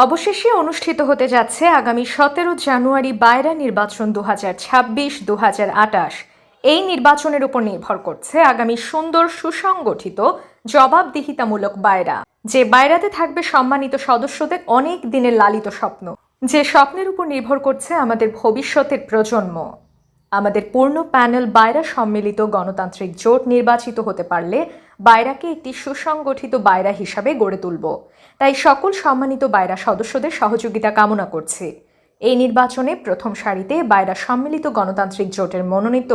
অবশেষে অনুষ্ঠিত হতে যাচ্ছে আগামী 17 জানুয়ারি বায়রা নির্বাচন 2026-2028। এই নির্বাচনের উপর নির্ভর করছে আগামী সুন্দর সুসংগঠিত জবাবদিহিতামূলক বায়রা, যে বায়রাতে থাকবে সম্মানিত সদস্যদের অনেক দিনের লালিত স্বপ্ন, যে স্বপ্নের উপর নির্ভর করছে আমাদের ভবিষ্যতের প্রজন্ম। আমাদের পূর্ণ প্যানেল বায়রা সম্মিলিত গণতান্ত্রিক জোট নির্বাচিত হতে পারলে বায়রাকে একটি সুসংগঠিত বায়রা হিসাবে গড়ে তুলব। তাই সকল সম্মানিত বায়রা সদস্যদের সহযোগিতা কামনা করছি। এই নির্বাচনে প্রথম সারিতে বায়রা সম্মিলিত গণতান্ত্রিক জোটের মনোনীত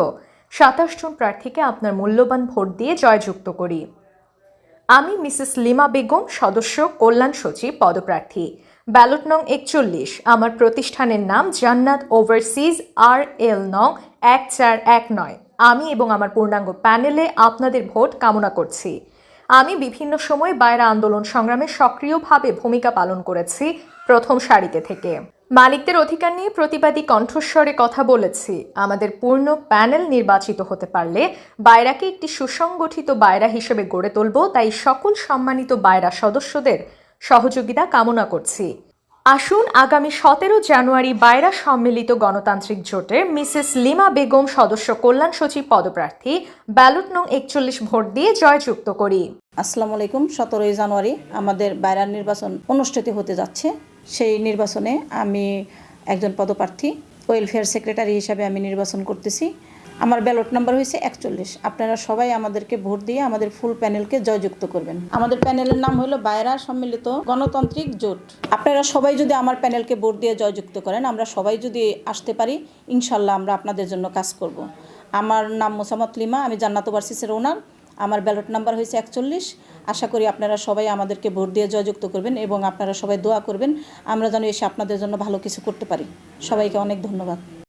27 জন প্রার্থীকে আপনার মূল্যবান ভোট দিয়ে জয়যুক্ত করি। আমি মিসেস লিমা বেগম, সদস্য কল্যাণ সচিব পদপ্রার্থী, ব্যালট নং 41। আমার প্রতিষ্ঠানের নাম জান্নাত ওভারসিজ RL নং 1419। আমি এবং আমার পূর্ণাঙ্গ প্যানেলে আপনাদের ভোট কামনা করছি। আমি বিভিন্ন সময় বায়রা আন্দোলন সংগ্রামে সক্রিয়ভাবে ভূমিকা পালন করেছি, প্রথম সারিতে থেকে মালিকদের অধিকার নিয়ে প্রতিবাদী কণ্ঠস্বরে কথা বলেছি। আমাদের পূর্ণ প্যানেল নির্বাচিত হতে পারলে বায়রাকে একটি সুসংগঠিত বায়রা হিসেবে গড়ে তুলব। তাই সকল সম্মানিত বায়রা সদস্যদের সহযোগিতা কামনা করছি। আসুন আগামী 17 জানুয়ারি বায়রা সম্মিলিত গণতান্ত্রিক জোটের মিসেস লিমা বেগম, সদস্য কল্যাণ সচিব পদপ্রার্থী, ব্যালট নং 41 ভোট দিয়ে জয়যুক্ত করি। আসসালামু আলাইকুম। 17 জানুয়ারি আমাদের বায়রার নির্বাচন অনুষ্ঠিত হতে যাচ্ছে। সেই নির্বাচনে আমি একজন পদপ্রার্থী, ওয়েলফেয়ার সেক্রেটারি হিসাবে আমি নির্বাচন করতেছি। আমার ব্যালট নাম্বার হয়েছে 41। আপনারা সবাই আমাদেরকে ভোট দিয়ে আমাদের ফুল প্যানেলকে জয়যুক্ত করবেন। আমাদের প্যানেলের নাম হলো বায়রা সম্মিলিত গণতান্ত্রিক জোট। আপনারা সবাই যদি আমার প্যানেলকে ভোট দিয়ে জয়যুক্ত করেন, আমরা সবাই যদি আসতে পারি, ইনশাল্লাহ আমরা আপনাদের জন্য কাজ করব। আমার নাম মোসাম্মত লিমা, আমি জান্নাত ওভারসিজের ওনার। আমার ব্যালট নাম্বার হয়েছে 41। আশা করি আপনারা সবাই আমাদেরকে ভোট দিয়ে জয়যুক্ত করবেন এবং আপনারা সবাই দোয়া করবেন আমরা যেন এসে আপনাদের জন্য ভালো কিছু করতে পারি। সবাইকে অনেক ধন্যবাদ।